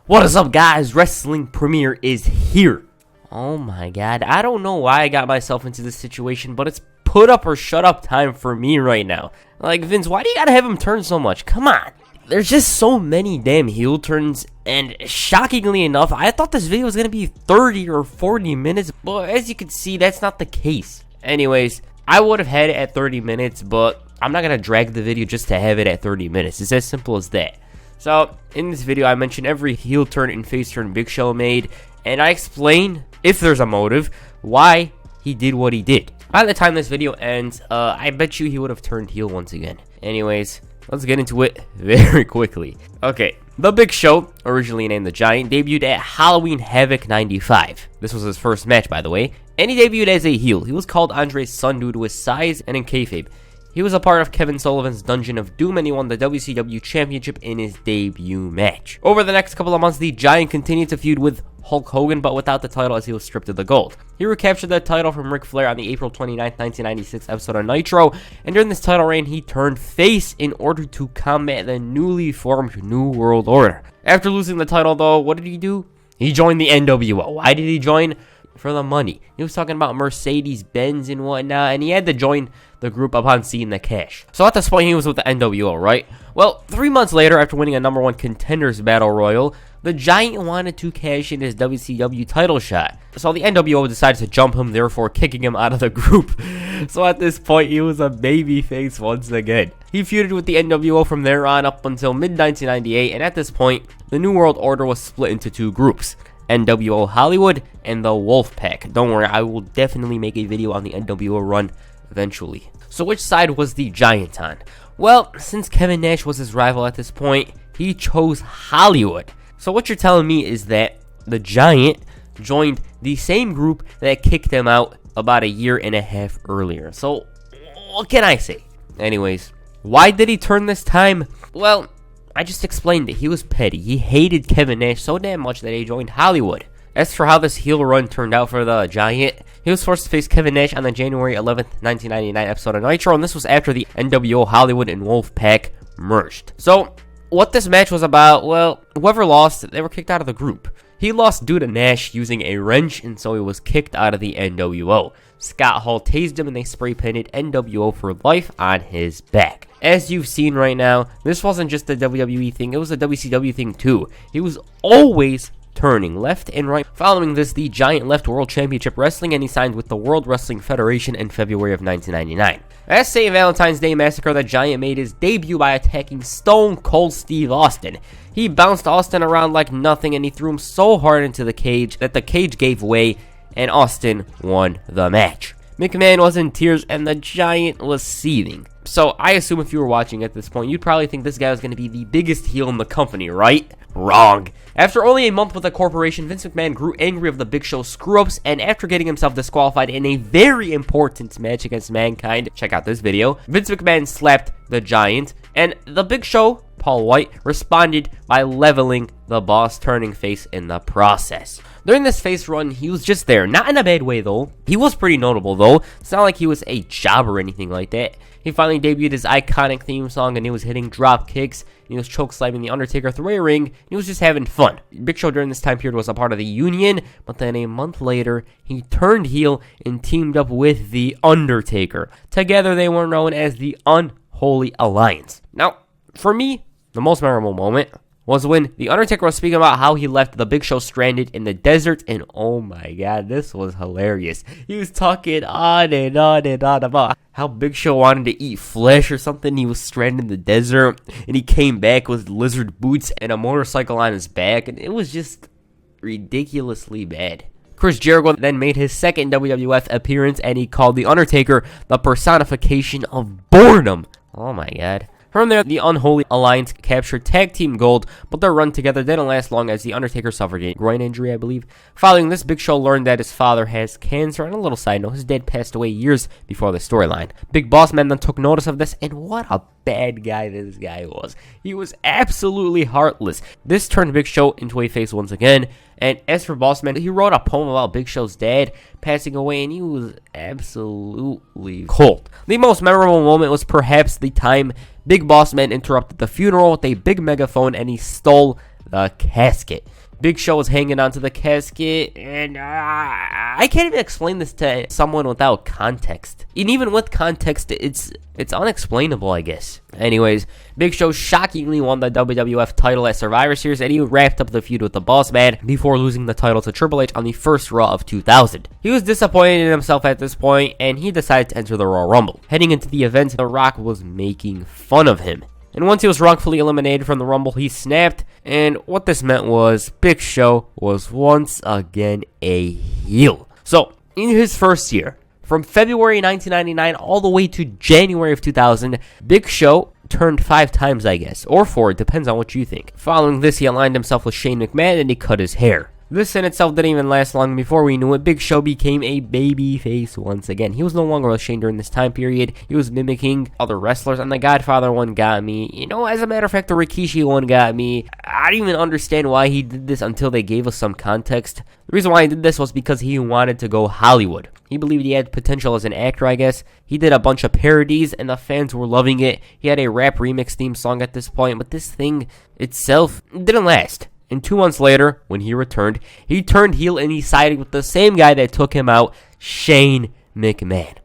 What is up, guys? Wrestling Premiere is here. Oh my god, I don't know why I got myself into this situation, but it's put up or shut up time for me right now. Like, Vince, why do you gotta have him turn so much? Come on. There's just so many damn heel turns, and shockingly enough, I thought this video was gonna be 30 or 40 minutes, but as you can see, that's not the case. Anyways, I would have had it at 30 minutes, but I'm not gonna drag the video just to have it at 30 minutes. It's as simple as that. So, in this video, I mentioned every heel turn and face turn Big Show made, and I explain, if there's a motive, why he did what he did. By the time this video ends, I bet you he would have turned heel once again. Anyways, let's get into it very quickly. Okay, The Big Show, originally named The Giant, debuted at Halloween Havoc 95. This was his first match, by the way, and he debuted as a heel. He was called Andre's son due to his size and in kayfabe. He was a part of Kevin Sullivan's Dungeon of Doom, and he won the WCW Championship in his debut match. Over the next couple of months, the Giant continued to feud with Hulk Hogan, but without the title as he was stripped of the gold. He recaptured the title from Ric Flair on the April 29, 1996 episode of Nitro, and during this title reign, he turned face in order to combat the newly formed New World Order. After losing the title, though, what did he do? He joined the NWO. Why did he join? For the money. He was talking about Mercedes-Benz and whatnot, and he had to join the group upon seeing the cash. So at this point, he was with the NWO, right? Well, 3 months later, after winning a #1 Contenders Battle Royal, the Giant wanted to cash in his WCW title shot. So the NWO decided to jump him, therefore kicking him out of the group. So at this point, he was a babyface once again. He feuded with the NWO from there on up until mid-1998, and at this point, the New World Order was split into two groups. NWO Hollywood and the Wolfpack. Don't worry, I will definitely make a video on the NWO run eventually. So which side was the Giant on? Well, since Kevin Nash was his rival at this point, he chose Hollywood. So what you're telling me is that the Giant joined the same group that kicked him out about a year and a half earlier. So what can I say? Anyways, why did he turn this time? Well, I just explained it. He was petty. He hated Kevin Nash so damn much that he joined Hollywood. As for how this heel run turned out for the Giant, he was forced to face Kevin Nash on the January 11th, 1999 episode of Nitro, and this was after the NWO Hollywood and Wolfpack merged. So, what this match was about, well, whoever lost, they were kicked out of the group. He lost due to Nash using a wrench, and so he was kicked out of the NWO. Scott Hall tased him, and they spray painted NWO for life on his back. As you've seen right now, this wasn't just a WWE thing, it was a WCW thing too. He was always turning left and right. Following this, the Giant left World Championship Wrestling, and he signed with the World Wrestling Federation in February of 1999. At St. Valentine's Day Massacre, the Giant made his debut by attacking Stone Cold Steve Austin. He bounced Austin around like nothing, and he threw him so hard into the cage that the cage gave way, and Austin won the match. McMahon was in tears, and the Giant was seething. So, I assume if you were watching at this point, you'd probably think this guy was going to be the biggest heel in the company, right? Wrong. After only a month with the corporation, Vince McMahon grew angry of the Big Show's screw-ups, and after getting himself disqualified in a very important match against Mankind, check out this video, Vince McMahon slapped the Giant, and the Big Show, Paul White, responded by leveling the boss, turning face in the process. During this face run, he was just there. Not in a bad way, though. He was pretty notable, though. It's not like he was a job or anything like that. He finally debuted his iconic theme song, and he was hitting drop kicks. He was choke slamming The Undertaker through a ring. He was just having fun. Big Show during this time period was a part of the Union, but then a month later, he turned heel and teamed up with The Undertaker. Together, they were known as the Unholy Alliance. Now, for me, the most memorable moment was when The Undertaker was speaking about how he left the Big Show stranded in the desert, and oh my god, this was hilarious. He was talking on and on and on about how Big Show wanted to eat flesh or something. He was stranded in the desert, and he came back with lizard boots and a motorcycle on his back, and it was just ridiculously bad. Chris Jericho then made his second WWF appearance, and he called The Undertaker the personification of boredom. Oh my god. From there, the Unholy Alliance captured Tag Team Gold, but their run together didn't last long as The Undertaker suffered a groin injury, I believe. Following this, Big Show learned that his father has cancer, and a little side note, his dad passed away years before the storyline. Big Boss Man then took notice of this, and what a bad guy this guy was. He was absolutely heartless. This turned Big Show into a face once again, and as for Boss Man, he wrote a poem about Big Show's dad passing away, and he was absolutely cold. The most memorable moment was perhaps the time Big Boss Man interrupted the funeral with a big megaphone, and he stole the casket. Big Show was hanging onto the casket, and I can't even explain this to someone without context. And even with context, it's unexplainable, I guess. Anyways, Big Show shockingly won the WWF title at Survivor Series, and he wrapped up the feud with the Boss Man before losing the title to Triple H on the first Raw of 2000. He was disappointed in himself at this point, and he decided to enter the Royal Rumble. Heading into the event, The Rock was making fun of him. And once he was wrongfully eliminated from the Rumble, he snapped, and what this meant was Big Show was once again a heel. So, in his first year, from February 1999 all the way to January of 2000, Big Show turned 5 times, I guess, or 4, it depends on what you think. Following this, he aligned himself with Shane McMahon, and he cut his hair. This in itself didn't even last long. Before we knew it, Big Show became a babyface once again. He was no longer with Shane during this time period. He was mimicking other wrestlers, and the Godfather one got me. You know, as a matter of fact, the Rikishi one got me. I didn't even understand why he did this until they gave us some context. The reason why he did this was because he wanted to go Hollywood. He believed he had potential as an actor, I guess. He did a bunch of parodies, and the fans were loving it. He had a rap remix theme song at this point, but this thing itself didn't last. And 2 months later, when he returned, he turned heel and he sided with the same guy that took him out, Shane McMahon.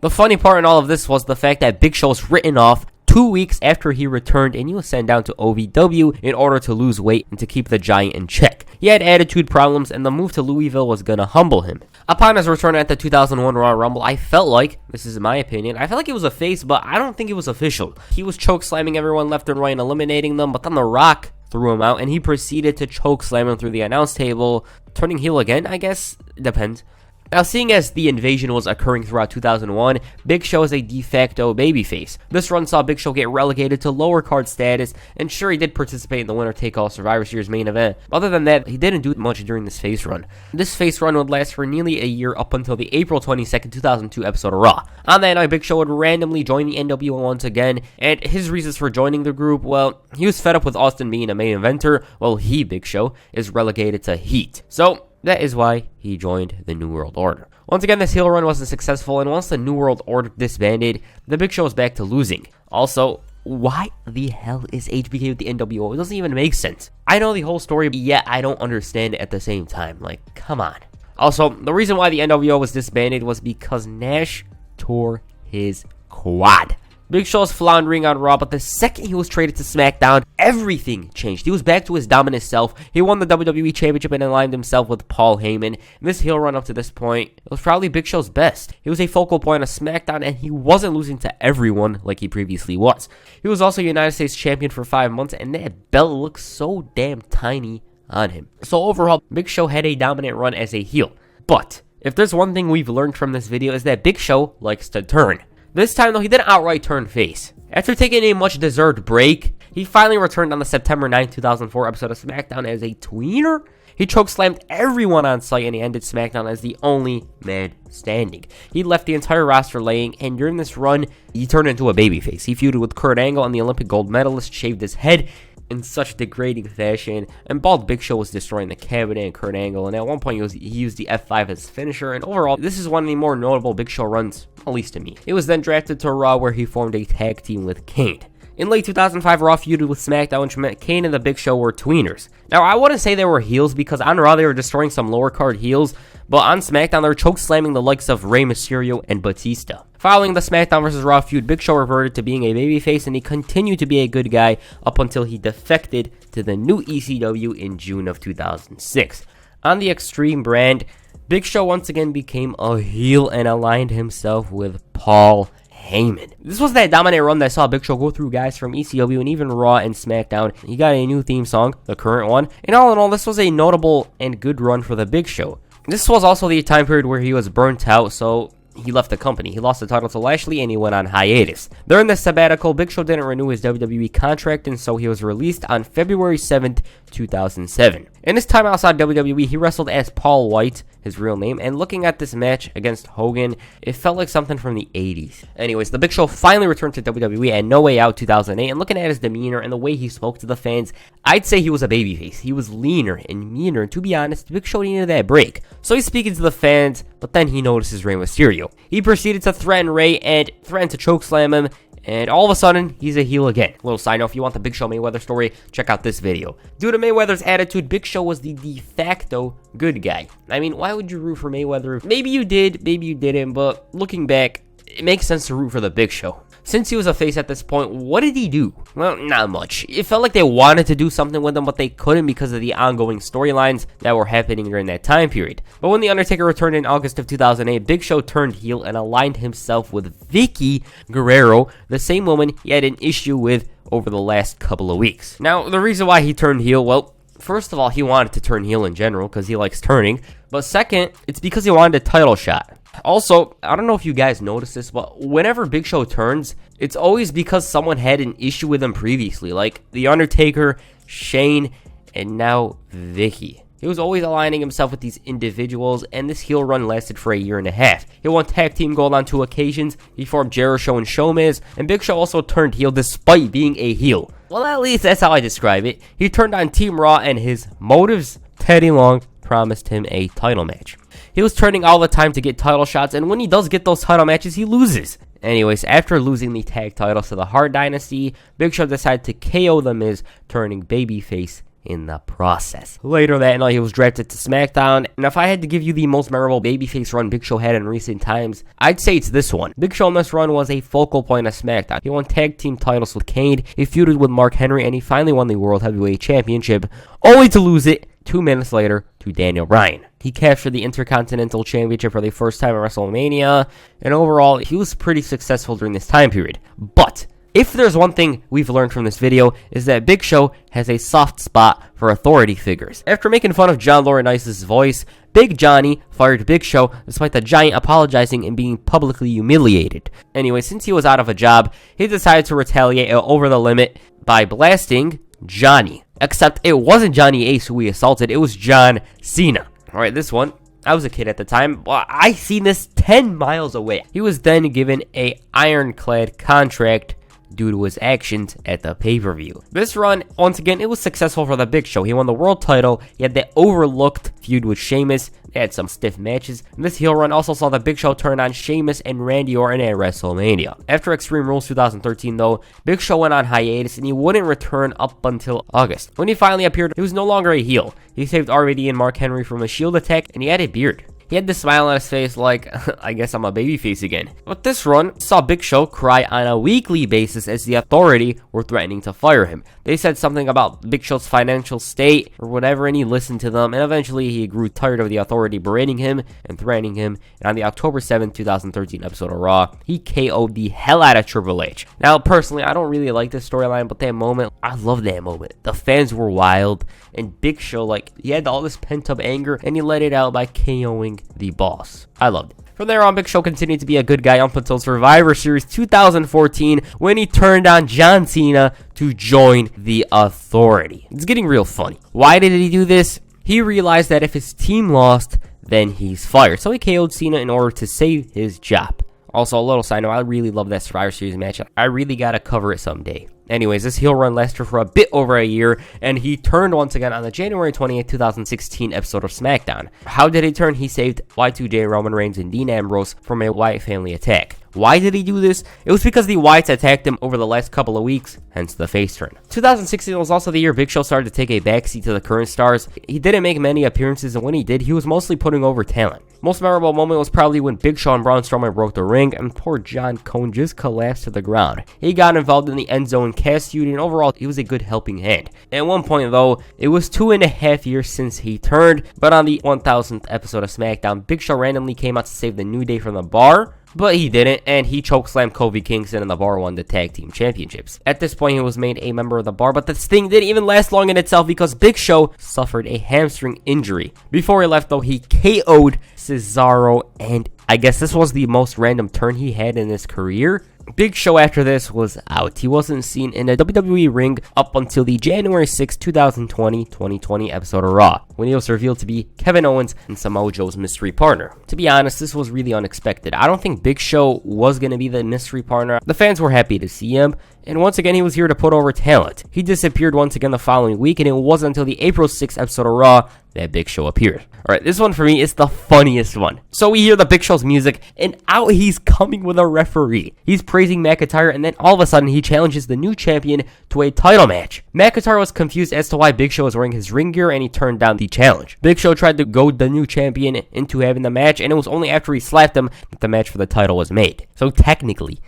The funny part in all of this was the fact that Big Show was written off 2 weeks after he returned, and he was sent down to OVW in order to lose weight and to keep the Giant in check. He had attitude problems, and the move to Louisville was going to humble him. Upon his return at the 2001 Royal Rumble, I felt like, this is my opinion, I felt like it was a face, but I don't think it was official. He was choke slamming everyone left and right and eliminating them, but then The Rock threw him out, and he proceeded to choke slam him through the announce table, turning heel again, I guess. Depends. Now, seeing as the invasion was occurring throughout 2001, Big Show is a de facto babyface. This run saw Big Show get relegated to lower card status, and sure, he did participate in the winner-take-all Survivor Series main event. Other than that, he didn't do much during this face run. This face run would last for nearly a year up until the April 22nd, 2002 episode of Raw. On that night, Big Show would randomly join the NWO once again, and his reasons for joining the group, well, he was fed up with Austin being a main eventer, while he, Big Show, is relegated to Heat. So, that is why he joined the New World Order. Once again, this heel run wasn't successful, and once the New World Order disbanded, the Big Show was back to losing. Also, why the hell is HBK with the NWO? It doesn't even make sense. I know the whole story, yet I don't understand it at the same time. Like, come on. Also, the reason why the NWO was disbanded was because Nash tore his quad. Big Show was floundering on Raw, but the second he was traded to Smackdown, everything changed. He was back to his dominant self. He won the WWE Championship and aligned himself with Paul Heyman. And this heel run up to this point, it was probably Big Show's best. He was a focal point of SmackDown, and he wasn't losing to everyone like he previously was. He was also United States Champion for 5 months, and that belt looked so damn tiny on him. So overall, Big Show had a dominant run as a heel. But if there's one thing we've learned from this video is that Big Show likes to turn. This time, though, he didn't outright turn face. After taking a much-deserved break, he finally returned on the September 9, 2004 episode of SmackDown as a tweener. He chokeslammed everyone on site, and he ended SmackDown as the only man standing. He left the entire roster laying, and during this run, he turned into a babyface. He feuded with Kurt Angle, and the Olympic gold medalist shaved his head in such degrading fashion, and Bald Big Show was destroying the cabinet and Kurt Angle, and at one point he used the F5 as finisher, and overall, this is one of the more notable Big Show runs, at least to me. He was then drafted to Raw, where he formed a tag team with Kane. In late 2005, Raw feuded with SmackDown, which meant Kane and the Big Show were tweeners. Now, I wouldn't say they were heels, because on Raw they were destroying some lower card heels, but on SmackDown they were chokeslamming the likes of Rey Mysterio and Batista. Following the SmackDown vs. Raw feud, Big Show reverted to being a babyface, and he continued to be a good guy up until he defected to the new ECW in June of 2006. On the Extreme brand, Big Show once again became a heel and aligned himself with Paul Heyman. This was that dominant run that saw Big Show go through guys from ECW and even Raw and SmackDown. He got a new theme song, the current one, and all in all, this was a notable and good run for the Big Show. This was also the time period where he was burnt out, so he left the company. He lost the title to Lashley, and he went on hiatus. During the sabbatical, Big Show didn't renew his WWE contract, and so he was released on February 7th, 2007. In his time outside WWE, he wrestled as Paul White, his real name, and looking at this match against Hogan, it felt like something from the 80s. Anyways, the Big Show finally returned to WWE at No Way Out 2008, and looking at his demeanor and the way he spoke to the fans, I'd say he was a babyface. He was leaner and meaner, and to be honest, Big Show needed that break. So he's speaking to the fans, but then he notices Rey Mysterio. He proceeded to threaten Rey and threatened to chokeslam him, and all of a sudden, he's a heel again. Little side note, if you want the Big Show Mayweather story, check out this video. Due to Mayweather's attitude, Big Show was the de facto good guy. I mean, why would you root for Mayweather? Maybe you did, maybe you didn't, but looking back, it makes sense to root for the Big Show. Since he was a face at this point, what did he do? Well, not much. It felt like they wanted to do something with him, but they couldn't because of the ongoing storylines that were happening during that time period. But when The Undertaker returned in August of 2008, Big Show turned heel and aligned himself with Vicky Guerrero, the same woman he had an issue with over the last couple of weeks. Now, the reason why he turned heel, well, first of all, he wanted to turn heel in general because he likes turning. But second, it's because he wanted a title shot. Also, I don't know if you guys noticed this, but whenever Big Show turns, it's always because someone had an issue with him previously, like The Undertaker, Shane, and now Vicky. He was always aligning himself with these individuals, and this heel run lasted for a year and a half. He won tag team gold on 2 occasions. He formed Jericho and Showmiz, and Big Show also turned heel despite being a heel. Well, at least that's how I describe it. He turned on Team Raw, and his motives, Teddy Long promised him a title match. He was turning all the time to get title shots, and when he does get those title matches, he loses. Anyways, after losing the tag titles to the Hart Dynasty, Big Show decided to KO The Miz, turning babyface in the process. Later that night, he was drafted to Smackdown, and if I had to give you the most memorable babyface run Big Show had in recent times, I'd say it's this one. Big Show in this run was a focal point of Smackdown. He won tag team titles with Kane, he feuded with Mark Henry, and he finally won the World Heavyweight Championship, only to lose it 2 minutes later to Daniel Bryan. He captured the Intercontinental Championship for the first time at WrestleMania, and overall, he was pretty successful during this time period. But if there's one thing we've learned from this video, is that Big Show has a soft spot for authority figures. After making fun of John Laurinaitis' voice, Big Johnny fired Big Show despite the Giant apologizing and being publicly humiliated. Anyway, since he was out of a job, he decided to retaliate over the limit by blasting Johnny. Except it wasn't Johnny Ace who he assaulted, it was John Cena. Alright, this one, I was a kid at the time, but I seen this 10 miles away. He was then given a Ironclad contract due to his actions at the pay-per-view. This run, once again, it was successful for the Big Show. He won the world title, he had the overlooked feud with Sheamus, they had some stiff matches, and this heel run also saw the Big Show turn on Sheamus and Randy Orton at WrestleMania. After Extreme Rules 2013 though, Big Show went on hiatus and he wouldn't return up until August. When he finally appeared, he was no longer a heel. He saved RVD and Mark Henry from a Shield attack, and he had a beard. He had this smile on his face like, I guess I'm a babyface again. But this run saw Big Show cry on a weekly basis as the Authority were threatening to fire him. They said something about Big Show's financial state or whatever, and he listened to them, and eventually he grew tired of the Authority berating him and threatening him, and on the October 7th, 2013 episode of Raw, he KO'd the hell out of Triple H. Now, personally, I don't really like this storyline, but that moment, I love that moment. The fans were wild, and Big Show, like, he had all this pent-up anger, and he let it out by KOing the Boss. I loved it. From there on, Big Show continued to be a good guy up until Survivor Series 2014 when he turned on John Cena to join the Authority. It's getting real funny. Why did he do this? He realized that if his team lost, then he's fired. So he KO'd Cena in order to save his job. Also, a little side note, I really love that Survivor Series match. I really gotta cover it someday. Anyways, this heel run lasted for a bit over a year, and he turned once again on the January 28th, 2016 episode of Smackdown. How did he turn? He saved Y2J, Roman Reigns, and Dean Ambrose from a Wyatt family attack. Why did he do this? It was because the Wyatts attacked him over the last couple of weeks, hence the face turn. 2016 was also the year Big Show started to take a backseat to the current stars. He didn't make many appearances, and when he did, he was mostly putting over talent. Most memorable moment was probably when Big Show and Braun Strowman broke the ring, and poor John Cone just collapsed to the ground. He got involved in the end zone cast feud, and overall, he was a good helping hand. At one point, though, it was 2.5 years since he turned, but on the 1000th episode of SmackDown, Big Show randomly came out to save the New Day from the Bar, but he didn't, and he chokeslammed Kofi Kingston, and the Bar won the tag team championships. At this point, he was made a member of the Bar, but this thing didn't even last long in itself because Big Show suffered a hamstring injury. Before he left, though, he KO'd Cesaro, and I guess this was the most random turn he had in his career. Big Show after this was out. He wasn't seen in a WWE ring up until the January 6, 2020 episode of Raw. when he was revealed to be Kevin Owens and Samoa Joe's mystery partner. To be honest, this was really unexpected. I don't think Big Show was going to be the mystery partner. The fans were happy to see him, and once again, he was here to put over talent. He disappeared once again the following week, and it wasn't until the April 6th episode of Raw that Big Show appeared. Alright, this one for me is the funniest one. So we hear the Big Show's music, and out he's coming with a referee. He's praising McIntyre, and then all of a sudden he challenges the new champion to a title match. McIntyre was confused as to why Big Show was wearing his ring gear, and he turned down the challenge. Big Show tried to goad the new champion into having the match, and it was only after he slapped him that the match for the title was made. So technically,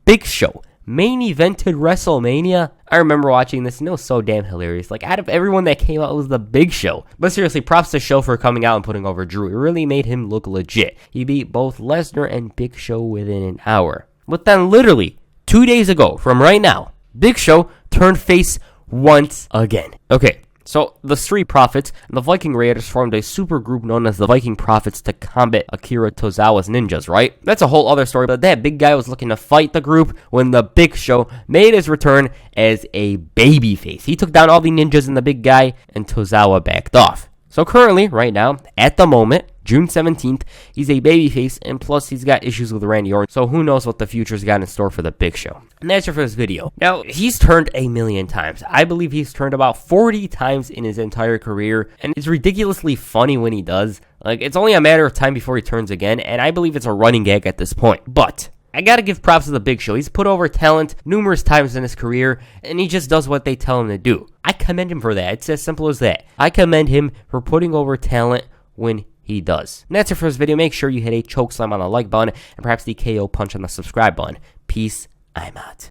Big Show main evented WrestleMania. I remember watching this and it was so damn hilarious. Like, out of everyone that came out, it was the Big Show. But seriously, props to Show for coming out and putting over Drew. It really made him look legit. He beat both Lesnar and Big Show within an hour. But then literally 2 days ago from right now, Big Show turned face once again. Okay, so the Street Profits and the Viking Raiders formed a super group known as the Viking Profits to combat Akira Tozawa's ninjas, right? That's a whole other story, but that big guy was looking to fight the group when the Big Show made his return as a babyface. He took down all the ninjas and the big guy, and Tozawa backed off. So currently, right now, at the moment, June 17th, he's a babyface, and plus he's got issues with Randy Orton, so who knows what the future's got in store for the Big Show. And that's it for this video. Now, he's turned a million times. I believe he's turned about 40 times in his entire career, and it's ridiculously funny when he does. Like, it's only a matter of time before he turns again, and I believe it's a running gag at this point. But I gotta give props to the Big Show. He's put over talent numerous times in his career, and he just does what they tell him to do. I commend him for that. It's as simple as that. I commend him for putting over talent when he does. And that's it for this video. Make sure you hit a choke slam on the like button and perhaps the KO punch on the subscribe button. Peace. I'm out.